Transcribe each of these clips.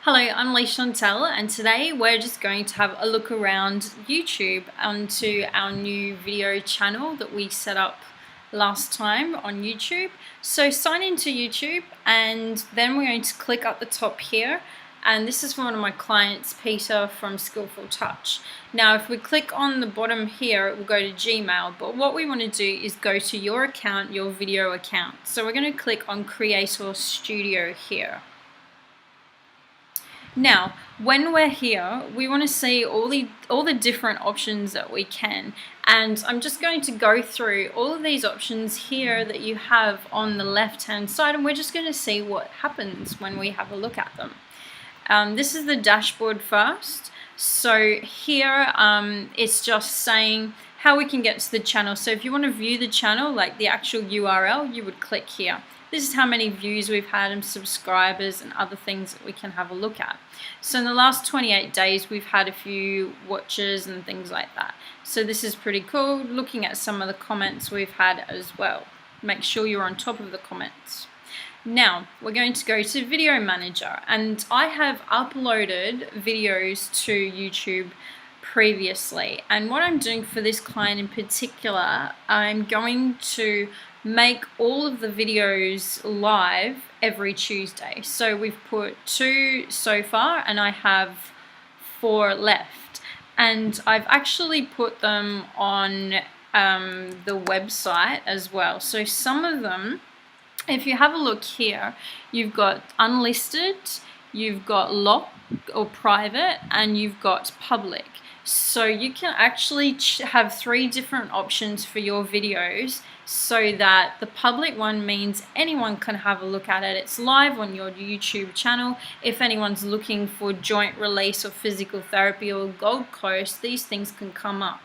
Hello, I'm Leigh-Chantelle, and today we're just going to have a look around YouTube onto our new video channel that we set up last time on YouTube. So sign into YouTube, and then we're going to click up the top here, and this is from one of my clients, Peter from Skillful Touch. Now if we click on the bottom here, it will go to Gmail, but what we want to do is go to your account, your video account. So we're going to click on Creator Studio here. Now, when we're here, we want to see all the different options that we can. And I'm just going to go through all of these options here that you have on the left-hand side, and we're just going to see what happens when we have a look at them. This is the dashboard first. So here, it's just saying how we can get to the channel. So if you want to view the channel, like the actual URL, you would click here. This is how many views we've had and subscribers and other things that we can have a look at. So in the last 28 days, we've had a few watches and things like that. So this is pretty cool. Looking at some of the comments we've had as well. Make sure you're on top of the comments. Now, we're going to go to Video Manager, and I have uploaded videos to YouTube previously. And what I'm doing for this client in particular, I'm going to make all of the videos live every Tuesday. So we've put 2 so far, and I have 4 left. And I've actually put them on the website as well. So some of them, if you have a look here, you've got unlisted, you've got locked or private, and you've got public. So you can actually have 3 different options for your videos, so that the public one means anyone can have a look at it. It's live on your YouTube channel. If anyone's looking for joint release or physical therapy or Gold Coast, these things can come up.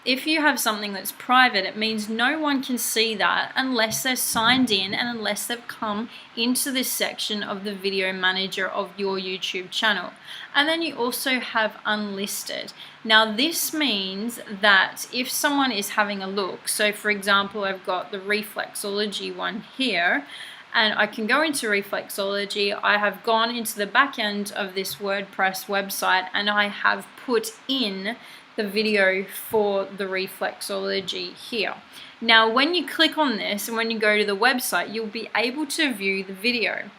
If you have something that's private, it means no one can see that unless they're signed in and unless they've come into this section of the video manager of your YouTube channel. And then you also have unlisted. Now this means that if someone is having a look, so for example, I've got the reflexology one here, and I can go into reflexology. I have gone into the back end of this WordPress website, and I have put in the video for the reflexology here. Now when you click on this and when you go to the website, you'll be able to view the video.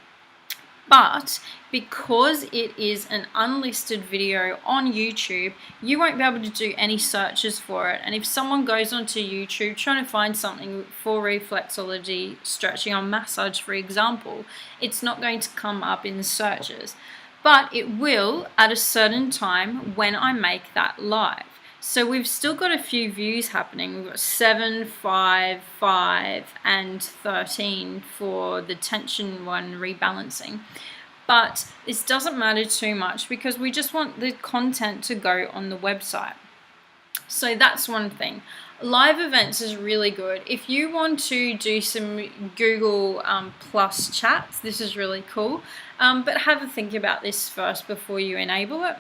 But because it is an unlisted video on YouTube, you won't be able to do any searches for it. And if someone goes onto YouTube trying to find something for reflexology, stretching or massage, for example, it's not going to come up in searches. But it will at a certain time when I make that live. So we've still got a few views happening. We've got 7, 5, 5, and 13 for the tension one, rebalancing. But this doesn't matter too much because we just want the content to go on the website. So that's one thing. Live events is really good. If you want to do some Google Plus chats, this is really cool. But have a think about this first before you enable it.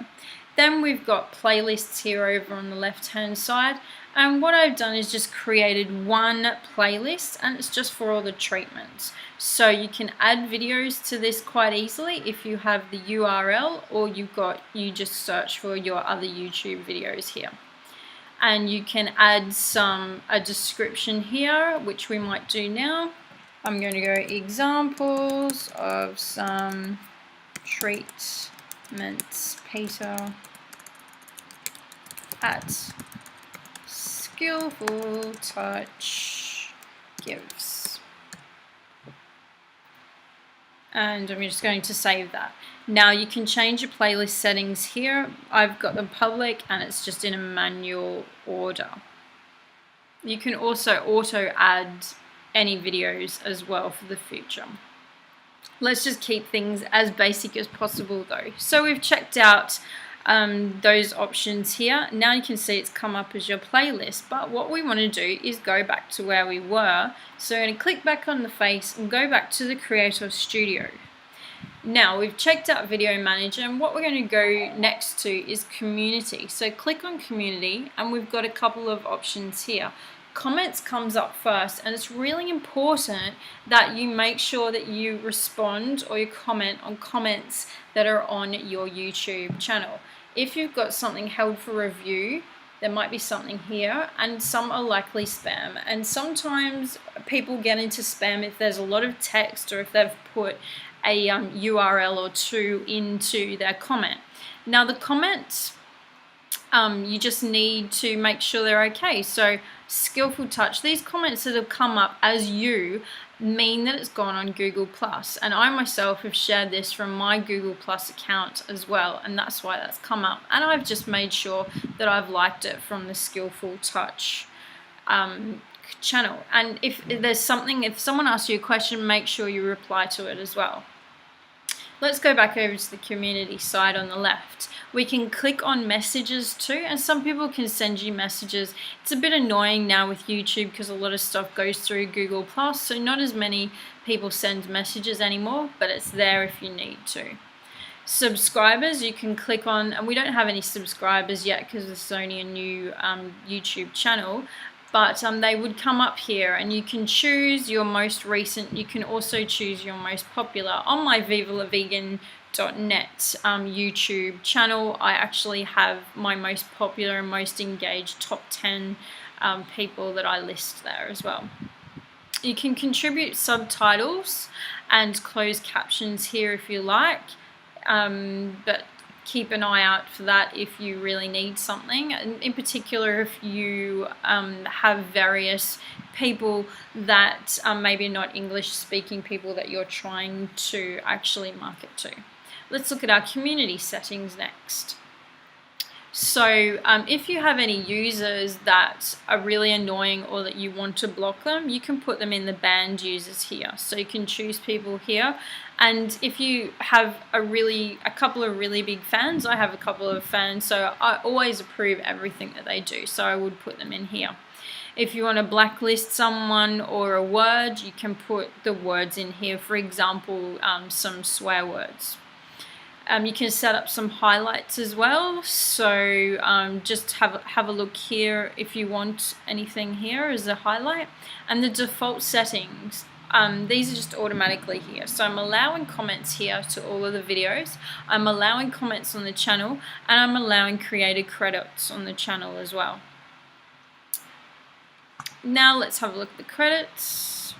Then we've got playlists here over on the left-hand side. And what I've done is just created one playlist, and it's just for all the treatments. So you can add videos to this quite easily if you have the URL, or you just search for your other YouTube videos here. And you can add a description here, which we might do now. I'm going to go examples of some treatments Peter at Skillful Touch gives. And I'm just going to save that. Now you can change your playlist settings here. I've got them public and it's just in a manual order. You can also auto add any videos as well for the future. Let's just keep things as basic as possible though. So we've checked out those options here. Now you can see it's come up as your playlist, but what we want to do is go back to where we were. So I'm going to click back on the face and go back to the Creator Studio. Now we've checked out Video Manager, and what we're going to go next to is Community. So click on Community, and we've got a couple of options here. comments comes up first, and it's really important that you make sure that you respond or you comment on comments that are on your YouTube channel. If you've got something held for review, there might be something here, and some are likely spam. And sometimes people get into spam if there's a lot of text or if they've put a URL or two into their comment. Now the comments, you just need to make sure they're okay. So skillful touch, these comments that have come up as you mean that it's gone on Google Plus, and I myself have shared this from my Google Plus account as well, and that's why that's come up. And I've just made sure that I've liked it from the skillful touch channel. And if there's something, if someone asks you a question, make sure you reply to it as well. Let's go back over to the community side on the left. We can click on messages too, and some people can send you messages. It's a bit annoying now with YouTube because a lot of stuff goes through Google Plus, so not as many people send messages anymore, but it's there if you need to. Subscribers, you can click on, and we don't have any subscribers yet because this is only a new YouTube channel, but they would come up here, and you can choose your most recent. You can also choose your most popular. On my VivaLaVegan.net YouTube channel, I actually have my most popular and most engaged top 10 people that I list there as well. You can contribute subtitles and closed captions here if you like, but keep an eye out for that if you really need something. And in particular, if you have various people that maybe not English speaking people that you're trying to actually market to. Let's look at our community settings next. So if you have any users that are really annoying or that you want to block them, you can put them in the banned users here. So you can choose people here. And if you have a couple of really big fans, I have a couple of fans, so I always approve everything that they do. So I would put them in here. If you want to blacklist someone or a word, you can put the words in here. For example, some swear words. You can set up some highlights as well. So just have a look here if you want anything here as a highlight. And the default settings, these are just automatically here. So I'm allowing comments here to all of the videos. I'm allowing comments on the channel, and I'm allowing creator credits on the channel as well. Now let's have a look at the credits.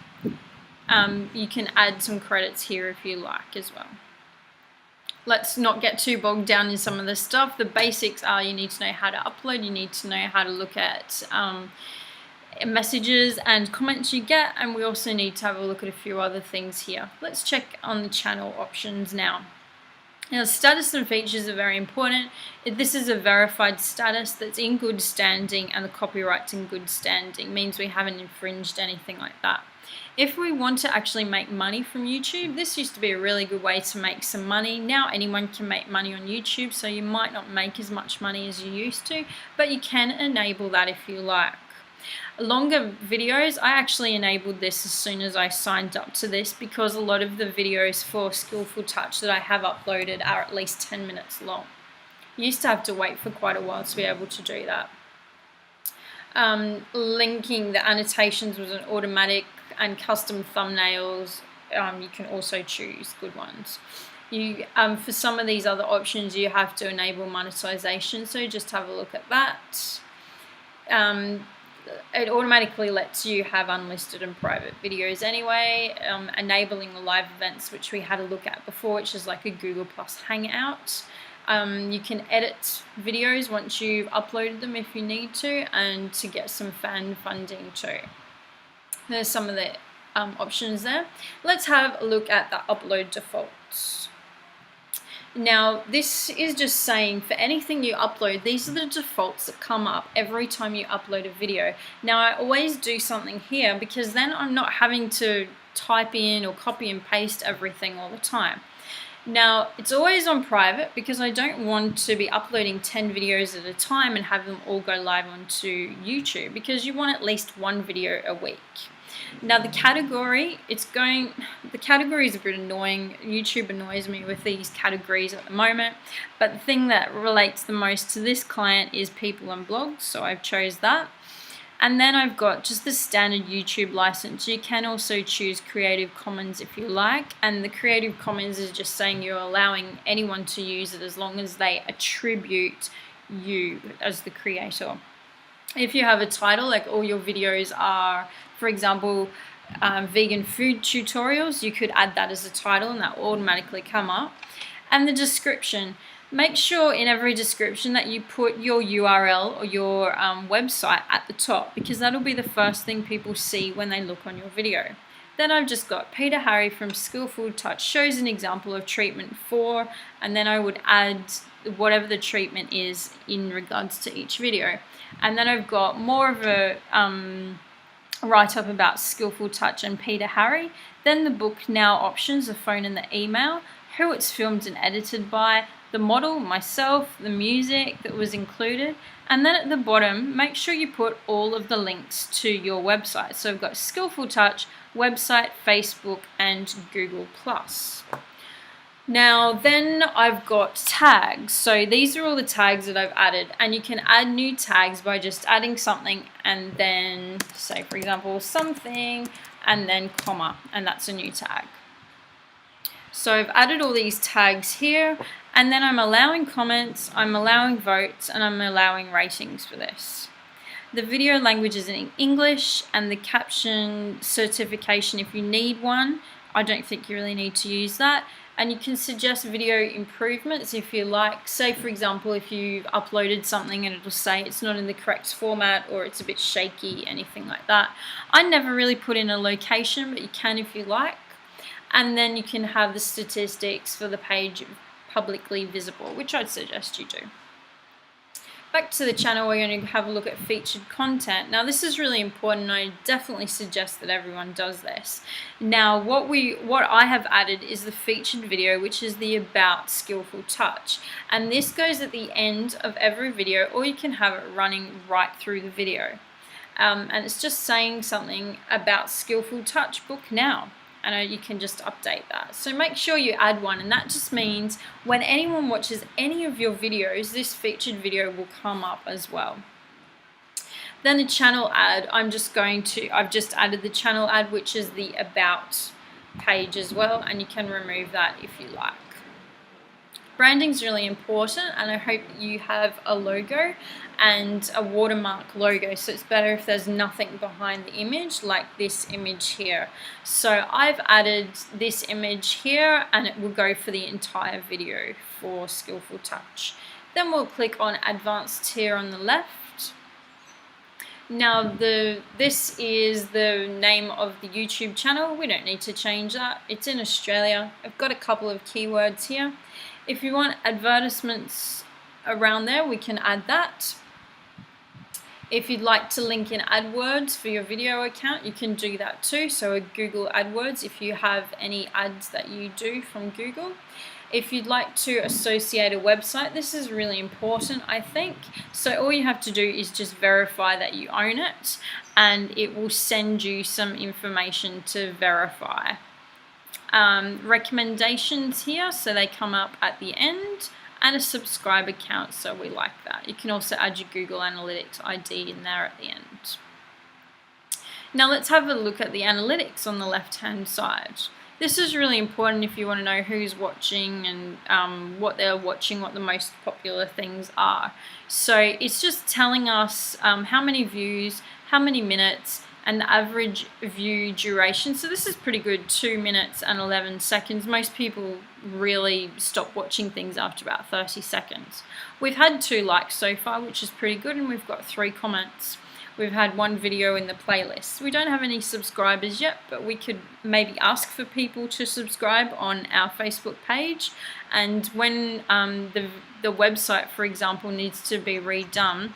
You can add some credits here if you like as well. Let's not get too bogged down in some of this stuff. The basics are you need to know how to upload, you need to know how to look at messages and comments you get, and we also need to have a look at a few other things here. Let's check on the channel options now. Now, status and features are very important. This is a verified status that's in good standing, and the copyright's in good standing. Means we haven't infringed anything like that. If we want to actually make money from YouTube, this used to be a really good way to make some money. Now anyone can make money on YouTube, so you might not make as much money as you used to, but you can enable that if you like. Longer videos, I actually enabled this as soon as I signed up to this because a lot of the videos for Skillful Touch that I have uploaded are at least 10 minutes long. You used to have to wait for quite a while to be able to do that. Linking the annotations was an automatic, and custom thumbnails, you can also choose good ones. For some of these other options, you have to enable monetization, so just have a look at that. It automatically lets you have unlisted and private videos anyway, enabling the live events, which we had a look at before, which is like a Google Plus Hangout. You can edit videos once you've uploaded them if you need to, and to get some fan funding too. There's some of the options there. Let's have a look at the upload defaults. Now, this is just saying for anything you upload, these are the defaults that come up every time you upload a video. Now, I always do something here because then I'm not having to type in or copy and paste everything all the time. Now, it's always on private because I don't want to be uploading 10 videos at a time and have them all go live onto YouTube, because you want at least one video a week. Now, the category, the category is a bit annoying. YouTube annoys me with these categories at the moment, but the thing that relates the most to this client is people and blogs, so I've chose that. And then I've got just the standard YouTube license. You can also choose Creative Commons if you like, and the Creative Commons is just saying you're allowing anyone to use it as long as they attribute you as the creator. If you have a title, like all your videos are, for example, vegan food tutorials, you could add that as a title and that will automatically come up. And the description. Make sure in every description that you put your URL or your website at the top, because that'll be the first thing people see when they look on your video. Then I've just got Peter Harry from Skillful Touch shows an example of treatment 4, and then I would add whatever the treatment is in regards to each video. And then I've got more of a write-up about Skillful Touch and Peter Harry. Then the book now options, the phone and the email, who it's filmed and edited by, the model, myself, the music that was included, and then at the bottom, make sure you put all of the links to your website. So I've got Skillful Touch, website, Facebook, and Google+. Now then I've got tags. So these are all the tags that I've added, and you can add new tags by just adding something and then say, for example, something and then comma, and that's a new tag. So I've added all these tags here, and then I'm allowing comments, I'm allowing votes, and I'm allowing ratings for this. The video language is in English, and the caption certification, if you need one, I don't think you really need to use that. And you can suggest video improvements if you like. Say, for example, if you've uploaded something and it'll say it's not in the correct format or it's a bit shaky, anything like that. I never really put in a location, but you can if you like. And then you can have the statistics for the page publicly visible, which I'd suggest you do. Back to the channel, we're going to have a look at featured content. Now this is really important, and I definitely suggest that everyone does this. Now what I have added is the featured video, which is the About Skillful Touch. And this goes at the end of every video, or you can have it running right through the video. And it's just saying something about Skillful Touch, book now. And you can just update that. So make sure you add one, and that just means when anyone watches any of your videos, this featured video will come up as well. Then the channel ad, I've just added the channel ad, which is the About page as well, and you can remove that if you like. Branding is really important, and I hope you have a logo and a watermark logo, so it's better if there's nothing behind the image, like this image here. So I've added this image here, and it will go for the entire video for Skillful Touch. Then we'll click on Advanced here on the left. Now this is the name of the YouTube channel. We don't need to change that. It's in Australia. I've got a couple of keywords here. If you want advertisements around there, we can add that. If you'd like to link in AdWords for your video account, you can do that too. So a Google AdWords, if you have any ads that you do from Google. If you'd like to associate a website, this is really important, I think. So all you have to do is just verify that you own it, and it will send you some information to verify. Recommendations here, so they come up at the end, and a subscriber count, so we like that. You can also add your Google Analytics ID in there at the end. Now let's have a look at the analytics on the left hand side. This is really important if you want to know who's watching and what they're watching, what the most popular things are. So it's just telling us how many views, how many minutes, and the average view duration. So this is pretty good, 2 minutes and 11 seconds. Most people really stop watching things after about 30 seconds. We've had 2 likes so far, which is pretty good, and we've got 3 comments. We've had 1 video in the playlist. We don't have any subscribers yet, but we could maybe ask for people to subscribe on our Facebook page. And when the website, for example, needs to be redone,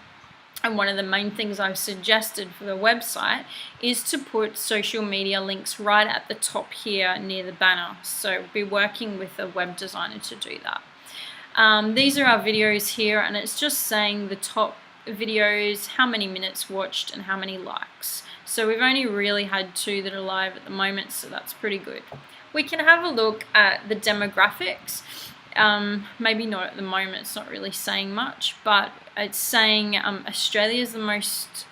and one of the main things I've suggested for the website is to put social media links right at the top here near the banner. So we'll be working with a web designer to do that. These are our videos here, and it's just saying the top videos, how many minutes watched, and how many likes. So we've only really had 2 that are live at the moment, so that's pretty good. We can have a look at the demographics. Maybe not at the moment, it's not really saying much, but it's saying Australia is the most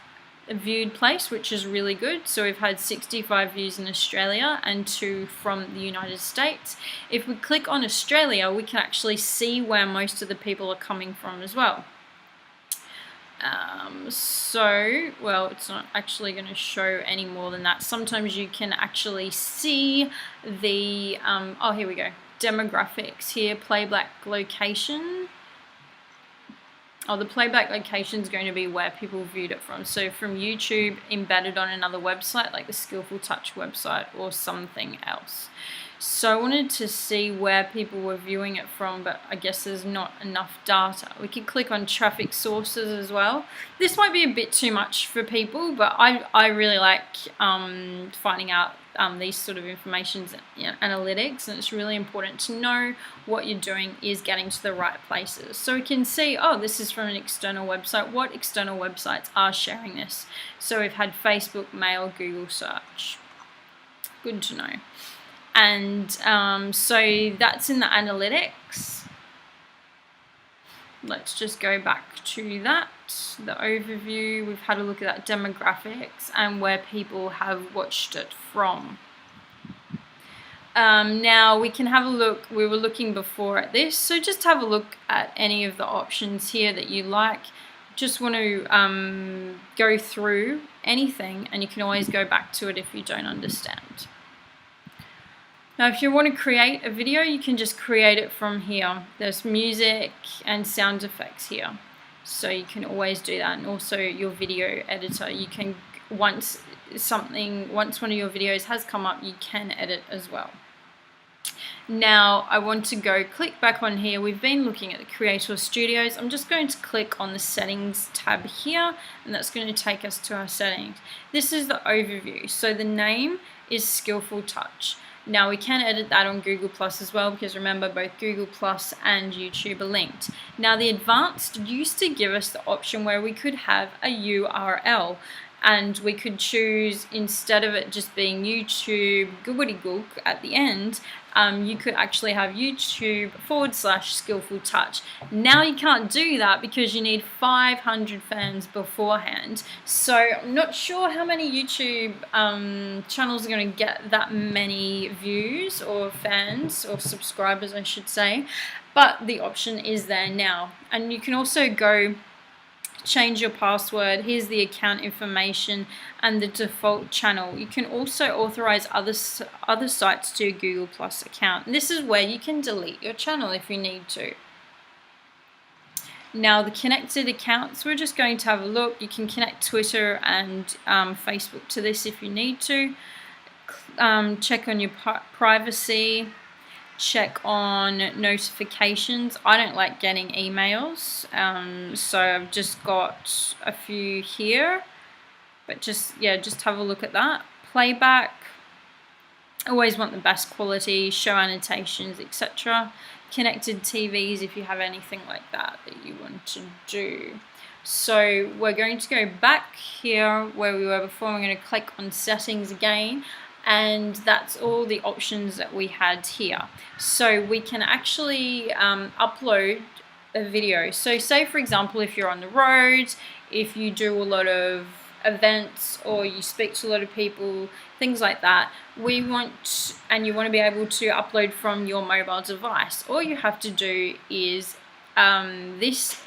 viewed place, which is really good. So we've had 65 views in Australia and 2 from the United States. If we click on Australia, we can actually see where most of the people are coming from as well. Well, it's not actually going to show any more than that. Sometimes you can actually see the, oh, here we go, demographics here, playback location. Oh, the playback location is going to be where people viewed it from. So from YouTube, embedded on another website, like the Skillful Touch website or something else. So I wanted to see where people were viewing it from, but I guess there's not enough data. We could click on traffic sources as well. This might be a bit too much for people, but I really like finding out these sort of informations, analytics, and it's really important to know what you're doing is getting to the right places. So we can see, oh, this is from an external website. What external websites are sharing this? So we've had Facebook, Mail, Google search. Good to know. And so that's in the analytics. Let's just go back to that, the overview. We've had a look at that demographics and where people have watched it from. Now we can have a look. We were looking before at this, so just have a look at any of the options here that you like. Just want to go through anything, and you can always go back to it if you don't understand. Now, if you want to create a video, you can just create it from here. There's music and sound effects here. So you can always do that. And also your video editor, you can, once one of your videos has come up, you can edit as well. Now, I want to go click back on here. We've been looking at the Creator Studios. I'm just going to click on the Settings tab here, and that's going to take us to our settings. This is the overview. So the name is Skillful Touch. Now we can edit that on Google Plus as well, because remember, both Google Plus and YouTube are linked. Now the advanced used to give us the option where we could have a URL, and we could choose, instead of it just being YouTube gobbledygook at the end, you could actually have YouTube/Skillful Touch. Now you can't do that because you need 500 fans beforehand. So I'm not sure how many YouTube channels are going to get that many views or fans or subscribers, I should say. But the option is there now. And you can also go change your password. Here's the account information and the default channel. You can also authorize other sites to your Google Plus account. And this is where you can delete your channel if you need to. Now the connected accounts, we're just going to have a look. You can connect Twitter and Facebook to this if you need to. Check on your privacy. Check on notifications. I don't like getting emails, so I've just got a few here, but just have a look at that. Playback, always want the best quality, show annotations, etc. Connected TVs, if you have anything like that you want to do. So we're going to go back here where we were before. I'm going to click on settings again. And that's all the options that we had here. So we can actually upload a video. So say, for example, if you're on the road, if you do a lot of events or you speak to a lot of people, things like that, you want to be able to upload from your mobile device. All you have to do is this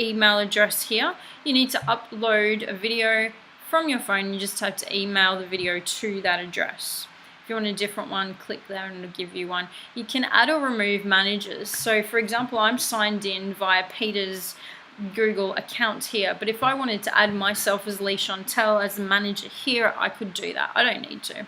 email address here. You need to upload a video from your phone. You just have to email the video to that address. If you want a different one, click there and it'll give you one. You can add or remove managers. So for example, I'm signed in via Peter's Google account here, but if I wanted to add myself as Leigh-Chantelle as a manager here, I could do that. I don't need to.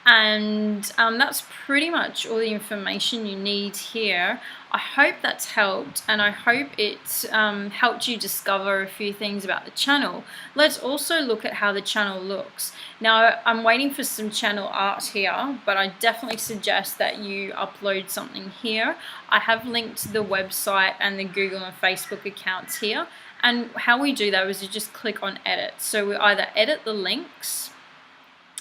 And that's pretty much all the information you need here. I hope that's helped, and I hope it helped you discover a few things about the channel. Let's also look at how the channel looks. Now, I'm waiting for some channel art here, but I definitely suggest that you upload something here. I have linked the website and the Google and Facebook accounts here. And how we do that is you just click on edit. So we either edit the links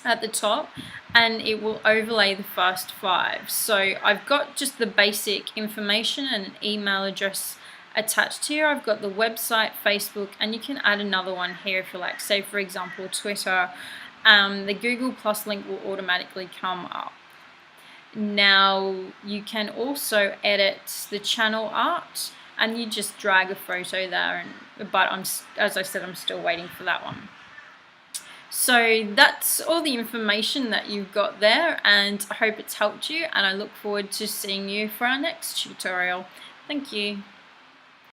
at the top, and it will overlay the first 5. So I've got just the basic information and an email address Attached here, I've got the website, Facebook, and you can add another one here if you like, say for example Twitter. The Google Plus link will automatically come up. Now you can also edit the channel art, and you just drag a photo there, but as I said, I'm still waiting for that one. So that's all the information that you've got there, and I hope it's helped you, and I look forward to seeing you for our next tutorial. Thank you.